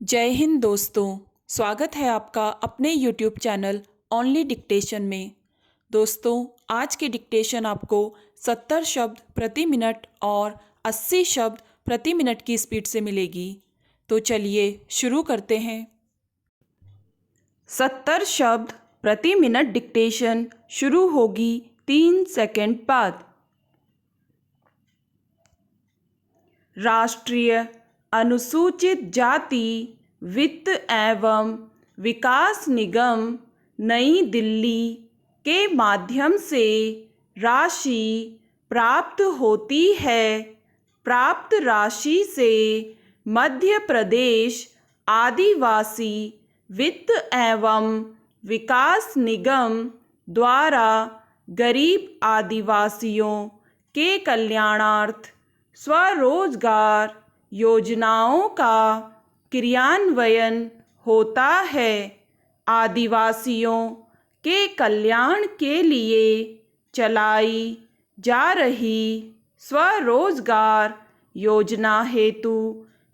जय हिंद दोस्तों। स्वागत है आपका अपने YouTube चैनल ओनली डिक्टेशन में। दोस्तों, आज के डिक्टेशन आपको 70 शब्द प्रति मिनट और 80 शब्द प्रति मिनट की स्पीड से मिलेगी। तो चलिए शुरू करते हैं। 70 शब्द प्रति मिनट डिक्टेशन शुरू होगी 3 सेकंड बाद। राष्ट्रीय अनुसूचित जाति वित्त एवं विकास निगम नई दिल्ली के माध्यम से राशि प्राप्त होती है। प्राप्त राशि से मध्य प्रदेश आदिवासी वित्त एवं विकास निगम द्वारा गरीब आदिवासियों के कल्याणार्थ स्वरोजगार योजनाओं का क्रियान्वयन होता है। आदिवासियों के कल्याण के लिए चलाई जा रही स्वरोजगार योजना हेतु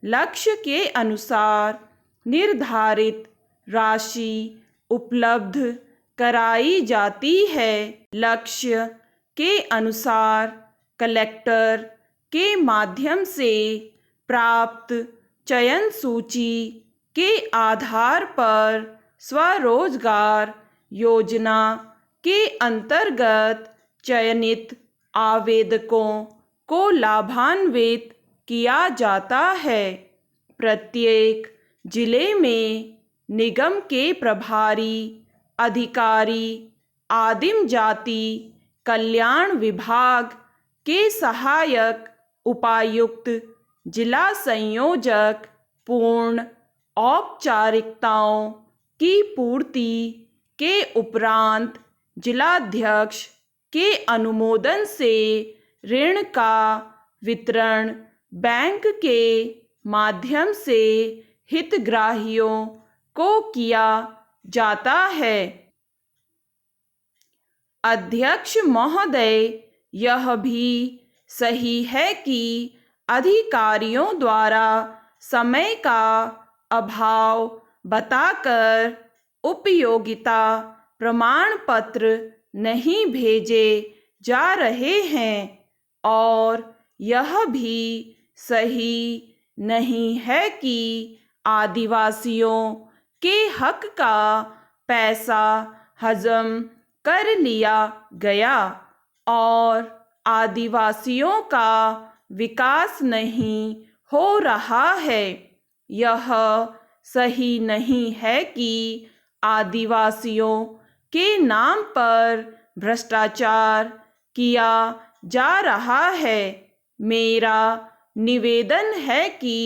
लक्ष्य के अनुसार निर्धारित राशि उपलब्ध कराई जाती है। लक्ष्य के अनुसार कलेक्टर के माध्यम से प्राप्त चयन सूची के आधार पर स्वरोजगार योजना के अंतर्गत चयनित आवेदकों को लाभान्वित किया जाता है। प्रत्येक जिले में निगम के प्रभारी अधिकारी आदिम जाति कल्याण विभाग के सहायक उपायुक्त जिला संयोजक पूर्ण औपचारिकताओं की पूर्ति के उपरांत जिलाध्यक्ष के अनुमोदन से ऋण का वितरण बैंक के माध्यम से हितग्राहियों को किया जाता है। अध्यक्ष महोदय, यह भी सही है कि अधिकारियों द्वारा समय का अभाव बताकर उपयोगिता प्रमाण पत्र नहीं भेजे जा रहे हैं और यह भी सही नहीं है कि आदिवासियों के हक का पैसा हजम कर लिया गया और आदिवासियों का विकास नहीं हो रहा है। यह सही नहीं है कि आदिवासियों के नाम पर भ्रष्टाचार किया जा रहा है। मेरा निवेदन है कि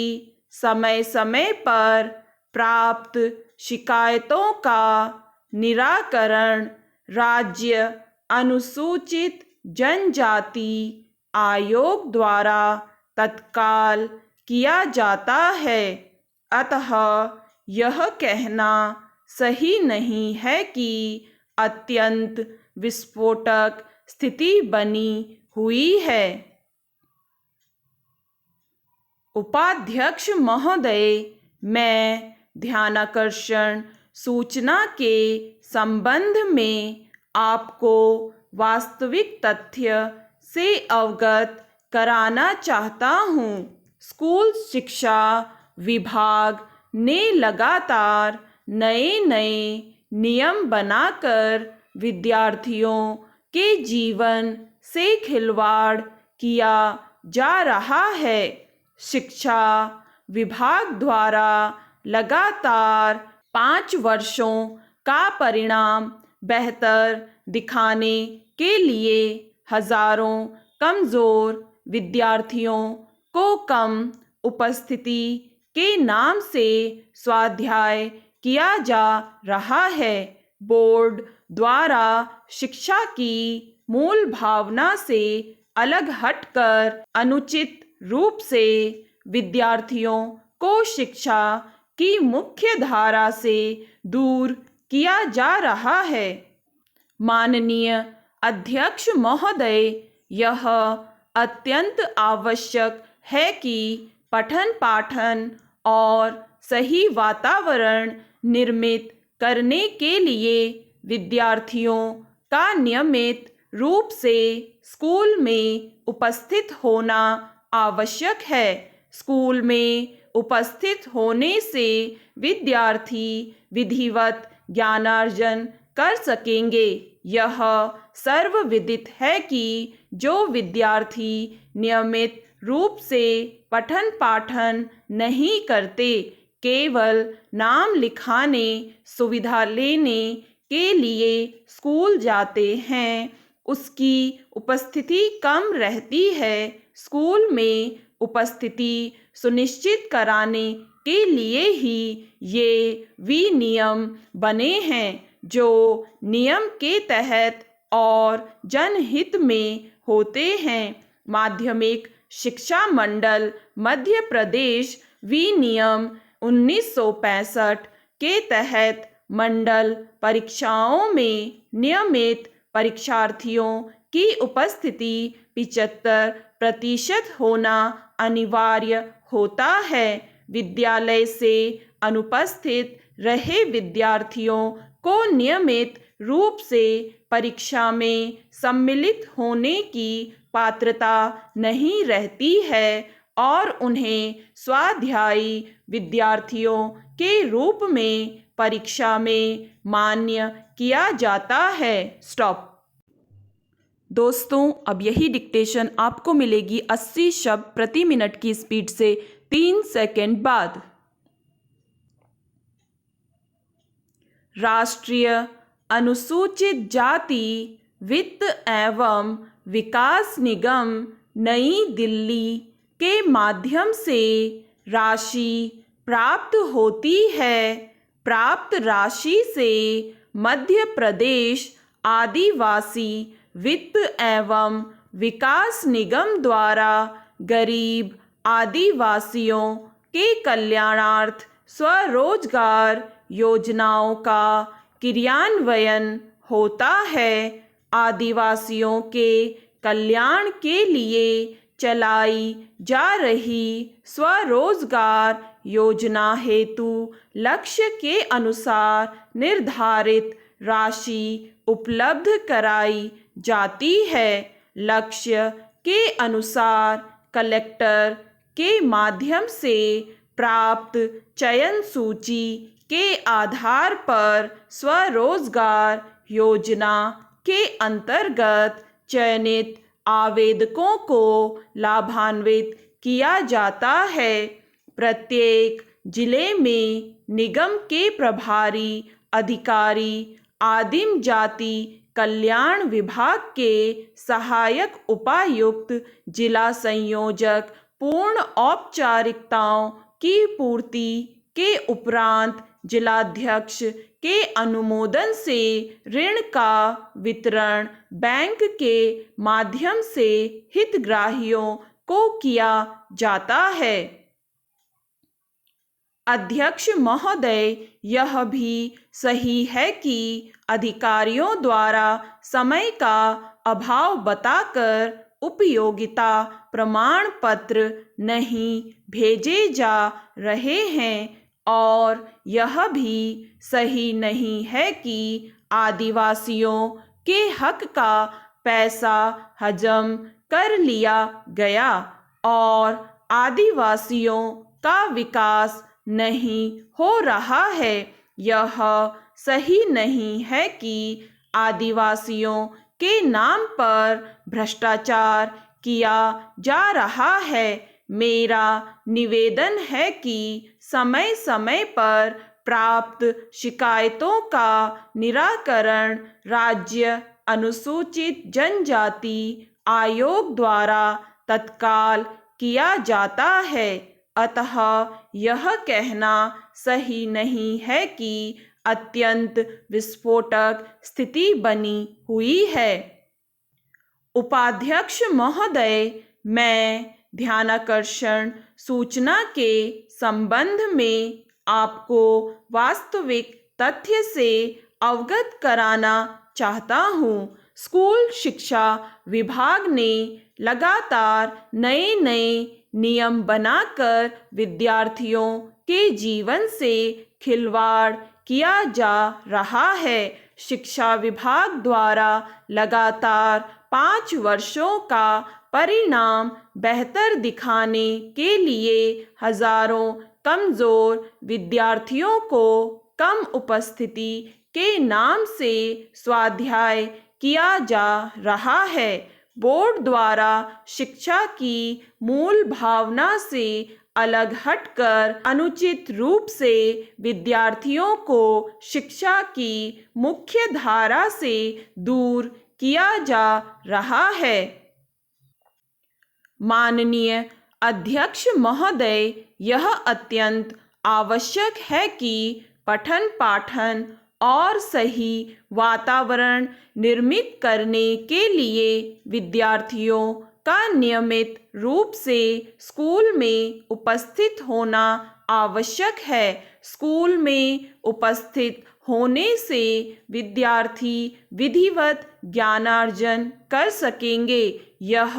समय समय पर प्राप्त शिकायतों का निराकरण राज्य अनुसूचित जनजाति आयोग द्वारा तत्काल किया जाता है। अतः यह कहना सही नहीं है कि अत्यंत विस्फोटक स्थिति बनी हुई है। उपाध्यक्ष महोदय, मैं ध्यानाकर्षण सूचना के संबंध में आपको वास्तविक तथ्य से अवगत कराना चाहता हूँ। स्कूल शिक्षा विभाग ने लगातार नए नए नियम बनाकर विद्यार्थियों के जीवन से खिलवाड़ किया जा रहा है। शिक्षा विभाग द्वारा लगातार 5 वर्षों का परिणाम बेहतर दिखाने के लिए हजारों कमजोर विद्यार्थियों को कम उपस्थिति के नाम से स्वाध्याय किया जा रहा है। बोर्ड द्वारा शिक्षा की मूल भावना से अलग हटकर अनुचित रूप से विद्यार्थियों को शिक्षा की मुख्य धारा से दूर किया जा रहा है। माननीय अध्यक्ष महोदय, यह अत्यंत आवश्यक है कि पठन पाठन और सही वातावरण निर्मित करने के लिए विद्यार्थियों का नियमित रूप से स्कूल में उपस्थित होना आवश्यक है। स्कूल में उपस्थित होने से विद्यार्थी विधिवत ज्ञानार्जन कर सकेंगे। यह सर्वविदित है कि जो विद्यार्थी नियमित रूप से पठन पाठन नहीं करते, केवल नाम लिखाने सुविधा लेने के लिए स्कूल जाते हैं, उसकी उपस्थिति कम रहती है। स्कूल में उपस्थिति सुनिश्चित कराने के लिए ही ये विनियम बने हैं, जो नियम के तहत और जनहित में होते हैं। माध्यमिक शिक्षा मंडल मध्य प्रदेश विनियम 1965 के तहत मंडल परीक्षाओं में नियमित परीक्षार्थियों की उपस्थिति 75% होना अनिवार्य होता है। विद्यालय से अनुपस्थित रहे विद्यार्थियों को नियमित रूप से परीक्षा में सम्मिलित होने की पात्रता नहीं रहती है और उन्हें स्वाध्यायी विद्यार्थियों के रूप में परीक्षा में मान्य किया जाता है। स्टॉप। दोस्तों, अब यही डिक्टेशन आपको मिलेगी 80 शब्द प्रति मिनट की स्पीड से 3 सेकंड बाद। राष्ट्रीय अनुसूचित जाति वित्त एवं विकास निगम नई दिल्ली के माध्यम से राशि प्राप्त होती है। प्राप्त राशि से मध्य प्रदेश आदिवासी वित्त एवं विकास निगम द्वारा गरीब आदिवासियों के कल्याणार्थ स्वरोजगार योजनाओं का क्रियान्वयन होता है। आदिवासियों के कल्याण के लिए चलाई जा रही स्वरोजगार योजना हेतु लक्ष्य के अनुसार निर्धारित राशि उपलब्ध कराई जाती है। लक्ष्य के अनुसार कलेक्टर के माध्यम से प्राप्त चयन सूची के आधार पर स्वरोजगार योजना के अंतर्गत चयनित आवेदकों को लाभान्वित किया जाता है। प्रत्येक जिले में निगम के प्रभारी अधिकारी आदिम जाति कल्याण विभाग के सहायक उपायुक्त जिला संयोजक पूर्ण औपचारिकताओं की पूर्ति के उपरांत जिलाध्यक्ष के अनुमोदन से ऋण का वितरण बैंक के माध्यम से हितग्राहियों को किया जाता है। अध्यक्ष महोदय, यह भी सही है कि अधिकारियों द्वारा समय का अभाव बताकर उपयोगिता प्रमाण पत्र नहीं भेजे जा रहे हैं और यह भी सही नहीं है कि आदिवासियों के हक का पैसा हजम कर लिया गया और आदिवासियों का विकास नहीं हो रहा है। यह सही नहीं है कि आदिवासियों के नाम पर भ्रष्टाचार किया जा रहा है। मेरा निवेदन है कि समय समय पर प्राप्त शिकायतों का निराकरण राज्य अनुसूचित जनजाति आयोग द्वारा तत्काल किया जाता है। अतः यह कहना सही नहीं है कि अत्यंत विस्फोटक स्थिति बनी हुई है। उपाध्यक्ष महोदय, मैं ध्यानाकर्षण सूचना के संबंध में आपको वास्तविक तथ्य से अवगत कराना चाहता हूँ। स्कूल शिक्षा विभाग ने लगातार नए नए नियम बनाकर विद्यार्थियों के जीवन से खिलवाड़ किया जा रहा है। शिक्षा विभाग द्वारा लगातार 5 वर्षों का परिणाम बेहतर दिखाने के लिए हजारों कमजोर विद्यार्थियों को कम उपस्थिति के नाम से स्वाध्याय किया जा रहा है। बोर्ड द्वारा शिक्षा की मूल भावना से अलग हटकर अनुचित रूप से विद्यार्थियों को शिक्षा की मुख्य धारा से दूर किया जा रहा है। माननीय अध्यक्ष महोदय, यह अत्यंत आवश्यक है कि पठन पाठन और सही वातावरण निर्मित करने के लिए विद्यार्थियों का नियमित रूप से स्कूल में उपस्थित होना आवश्यक है। स्कूल में उपस्थित होने से विद्यार्थी विधिवत ज्ञानार्जन कर सकेंगे। यह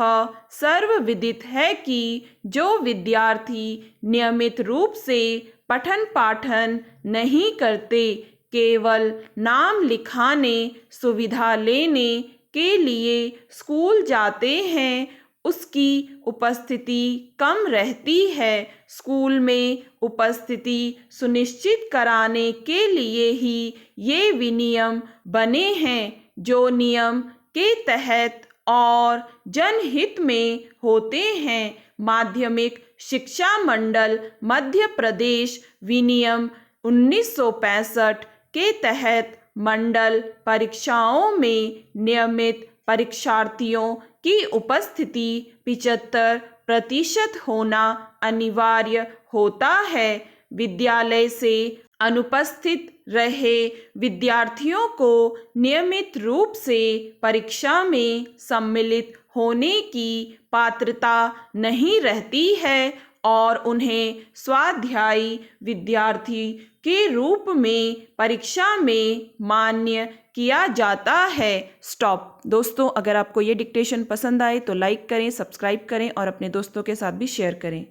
सर्वविदित है कि जो विद्यार्थी नियमित रूप से पठन पाठन नहीं करते, केवल नाम लिखाने, सुविधा लेने के लिए स्कूल जाते हैं, उसकी उपस्थिति कम रहती है। स्कूल में उपस्थिति सुनिश्चित कराने के लिए ही ये विनियम बने हैं, जो नियम के तहत और जनहित में होते हैं। माध्यमिक शिक्षा मंडल मध्य प्रदेश विनियम 1965 के तहत मंडल परीक्षाओं में नियमित परीक्षार्थियों की उपस्थिति 75% होना अनिवार्य होता है। विद्यालय से अनुपस्थित रहे विद्यार्थियों को नियमित रूप से परीक्षा में सम्मिलित होने की पात्रता नहीं रहती है और उन्हें स्वाध्यायी विद्यार्थी के रूप में परीक्षा में मान्य किया जाता है। स्टॉप। दोस्तों, अगर आपको ये डिक्टेशन पसंद आए तो लाइक करें, सब्सक्राइब करें और अपने दोस्तों के साथ भी शेयर करें।